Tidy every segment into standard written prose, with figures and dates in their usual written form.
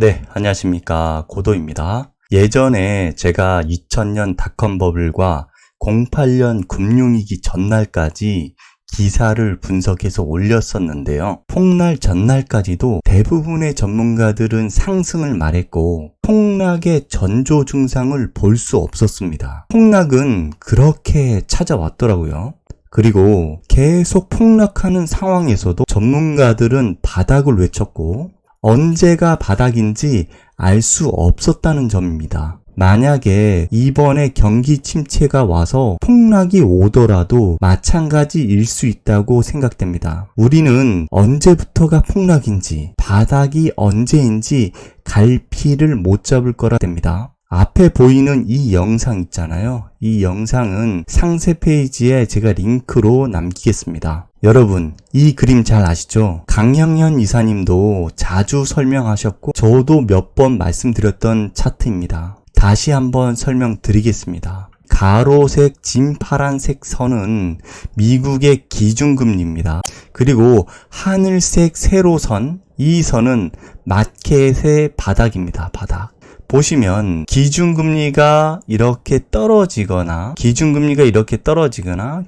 네, 안녕하십니까. 고도입니다. 예전에 제가 2000년 닷컴 버블과 08년 금융위기 전날까지 기사를 분석해서 올렸었는데요. 폭락 전날까지도 대부분의 전문가들은 상승을 말했고 폭락의 전조 증상을 볼 수 없었습니다. 폭락은 그렇게 찾아왔더라고요. 그리고 계속 폭락하는 상황에서도 전문가들은 바닥을 외쳤고 언제가 바닥인지 알 수 없었다는 점입니다. 만약에 이번에 경기 침체가 와서 폭락이 오더라도 마찬가지일 수 있다고 생각됩니다. 우리는 언제부터가 폭락인지 바닥이 언제인지 갈피를 못 잡을 거라 됩니다. 앞에 보이는 이 영상 있잖아요. 이 영상은 상세 페이지에 제가 링크로 남기겠습니다. 여러분, 이 그림 잘 아시죠? 강형현 이사님도 자주 설명하셨고 저도 몇 번 말씀드렸던 차트입니다. 다시 한번 설명드리겠습니다. 가로색 진파란색 선은 미국의 기준금리입니다. 그리고 하늘색 세로선, 이 선은 마켓의 바닥입니다. 바닥. 보시면 기준금리가 이렇게 떨어지거나 기준금리가 이렇게 떨어지거나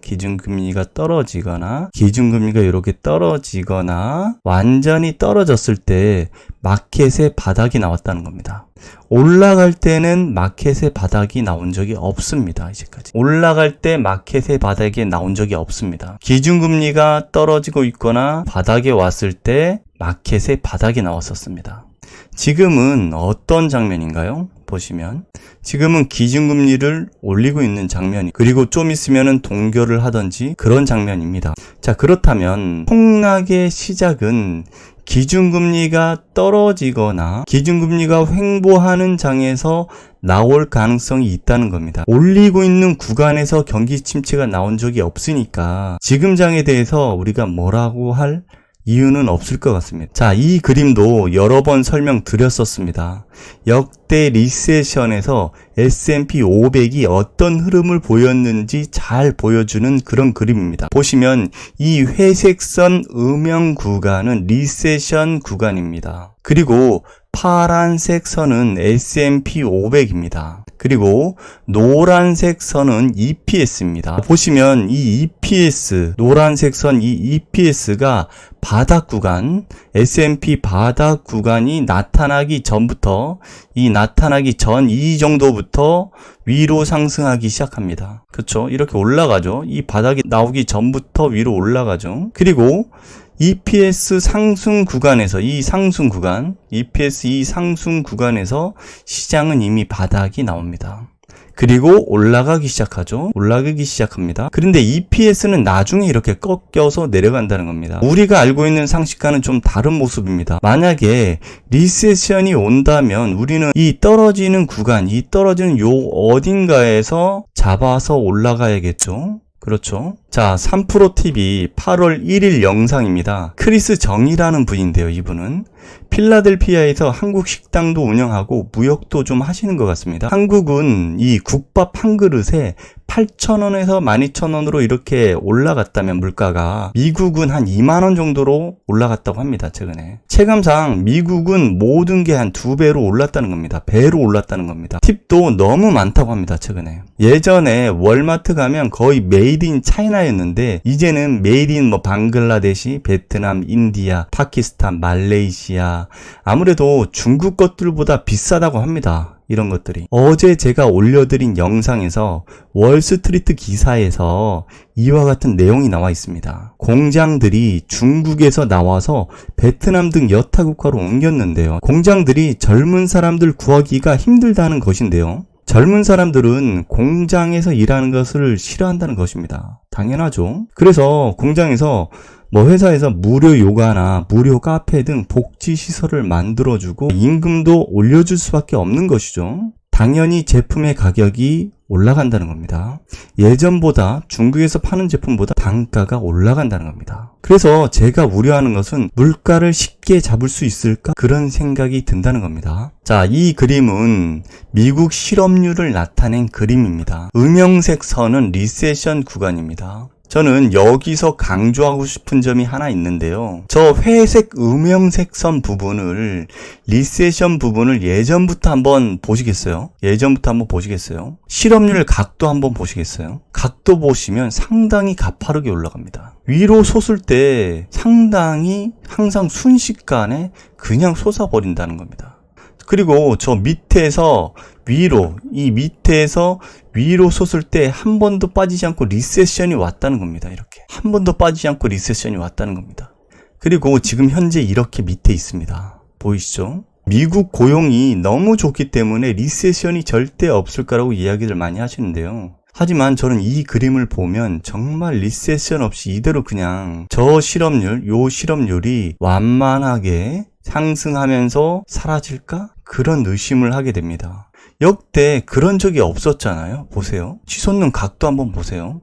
기준금리가 이렇게 떨어지거나 완전히 떨어졌을 때 마켓의 바닥이 나왔다는 겁니다. 올라갈 때는 마켓의 바닥이 나온 적이 없습니다. 이제까지 올라갈 때 마켓의 바닥이 나온 적이 없습니다. 기준금리가 떨어지고 있거나 바닥에 왔을 때 마켓의 바닥이 나왔었습니다. 지금은 어떤 장면인가요? 보시면 지금은 기준금리를 올리고 있는 장면이 그리고 좀 있으면은 동결을 하던지 그런 장면입니다. 자, 그렇다면 폭락의 시작은 기준금리가 떨어지거나 기준금리가 횡보하는 장에서 나올 가능성이 있다는 겁니다. 올리고 있는 구간에서 경기 침체가 나온 적이 없으니까 지금 장에 대해서 우리가 뭐라고 할 이유는 없을 것 같습니다. 자, 이 그림도 여러 번 설명드렸었습니다. 역대 리세션에서 S&P 500이 어떤 흐름을 보였는지 잘 보여주는 그런 그림입니다. 보시면 이 회색선 음영 구간은 리세션 구간입니다. 그리고 파란색 선은 S&P 500입니다. 그리고 노란색 선은 EPS입니다. 보시면 이 EPS, 노란색 선 이 EPS가 바닥 구간, S&P 바닥 구간이 나타나기 전부터 이 정도부터 위로 상승하기 시작합니다. 그렇죠? 이렇게 올라가죠. 이 바닥이 나오기 전부터 위로 올라가죠. 그리고 EPS 상승 구간에서 EPS 이 상승 구간에서 시장은 이미 바닥이 나옵니다. 그리고 올라가기 시작합니다. 그런데 EPS는 나중에 이렇게 꺾여서 내려간다는 겁니다. 우리가 알고 있는 상식과는 좀 다른 모습입니다. 만약에 리세션이 온다면 우리는 이 떨어지는 구간, 이 떨어지는 요 어딘가에서 잡아서 올라가야겠죠. 그렇죠. 자, 3프로TV 8월 1일 영상입니다. 크리스 정이라는 분인데요. 이분은 필라델피아에서 한국 식당도 운영하고 무역도 좀 하시는 것 같습니다. 한국은 이 국밥 한 그릇에 8,000원에서 12,000원으로 이렇게 올라갔다면 물가가 미국은 한 2만원 정도로 올라갔다고 합니다. 최근에. 체감상 미국은 모든 게 한 2배로 올랐다는 겁니다. 배로 올랐다는 겁니다. 팁도 너무 많다고 합니다. 최근에. 예전에 월마트 가면 거의 메이드 인 차이나였는데 이제는 메이드 인 방글라데시, 베트남, 인디아, 파키스탄, 말레이시아 아무래도 중국 것들보다 비싸다고 합니다. 이런 것들이. 어제 제가 올려드린 영상에서 월스트리트 기사에서 이와 같은 내용이 나와 있습니다. 공장들이 중국에서 나와서 베트남 등 여타 국가로 옮겼는데요. 공장들이 젊은 사람들 구하기가 힘들다는 것인데요. 젊은 사람들은 공장에서 일하는 것을 싫어한다는 것입니다. 당연하죠. 그래서 공장에서 회사에서 무료 요가나 무료 카페 등 복지 시설을 만들어주고 임금도 올려줄 수밖에 없는 것이죠. 당연히 제품의 가격이 올라간다는 겁니다. 예전보다 중국에서 파는 제품보다 단가가 올라간다는 겁니다. 그래서 제가 우려하는 것은 물가를 쉽게 잡을 수 있을까? 그런 생각이 든다는 겁니다. 자, 이 그림은 미국 실업률을 나타낸 그림입니다. 음영색 선은 리세션 구간입니다. 저는 여기서 강조하고 싶은 점이 하나 있는데요. 저 회색 음영색 선 부분을, 리세션 부분을 예전부터 한번 보시겠어요? 실업률 각도 한번 보시겠어요? 각도 보시면 상당히 가파르게 올라갑니다. 위로 솟을 때 상당히 항상 순식간에 그냥 솟아버린다는 겁니다. 그리고 저 밑에서 위로, 이 밑에서 위로 솟을 때 한 번도 빠지지 않고 리세션이 왔다는 겁니다. 이렇게. 한 번도 빠지지 않고 리세션이 왔다는 겁니다. 그리고 지금 현재 이렇게 밑에 있습니다. 보이시죠? 미국 고용이 너무 좋기 때문에 리세션이 절대 없을 거라고 이야기를 많이 하시는데요. 하지만 저는 이 그림을 보면 정말 리세션 없이 이대로 그냥 저 실업률, 요 실업률이 완만하게 상승하면서 사라질까? 그런 의심을 하게 됩니다. 역대 그런 적이 없었잖아요. 보세요. 치솟는 각도 한번 보세요.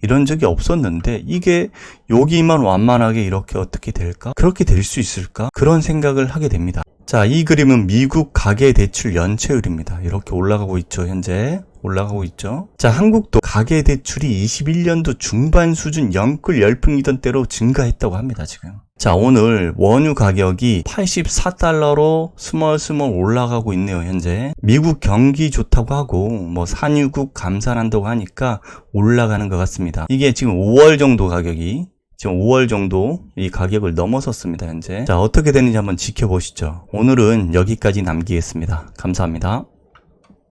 이런 적이 없었는데 이게 여기만 완만하게 이렇게 어떻게 될까? 그렇게 될 수 있을까? 그런 생각을 하게 됩니다. 자, 이 그림은 미국 가계대출 연체율입니다. 이렇게 올라가고 있죠. 현재 올라가고 있죠. 자, 한국도 가계대출이 21년도 중반 수준 영끌 열풍이던 때로 증가했다고 합니다. 지금. 자, 오늘 원유 가격이 84달러로 스멀스멀 올라가고 있네요. 현재 미국 경기 좋다고 하고 뭐 산유국 감산한다고 하니까 올라가는 것 같습니다. 이게 지금 5월 정도 가격이, 지금 5월 정도 이 가격을 넘어섰습니다. 현재. 자, 어떻게 되는지 한번 지켜보시죠. 오늘은 여기까지 남기겠습니다. 감사합니다.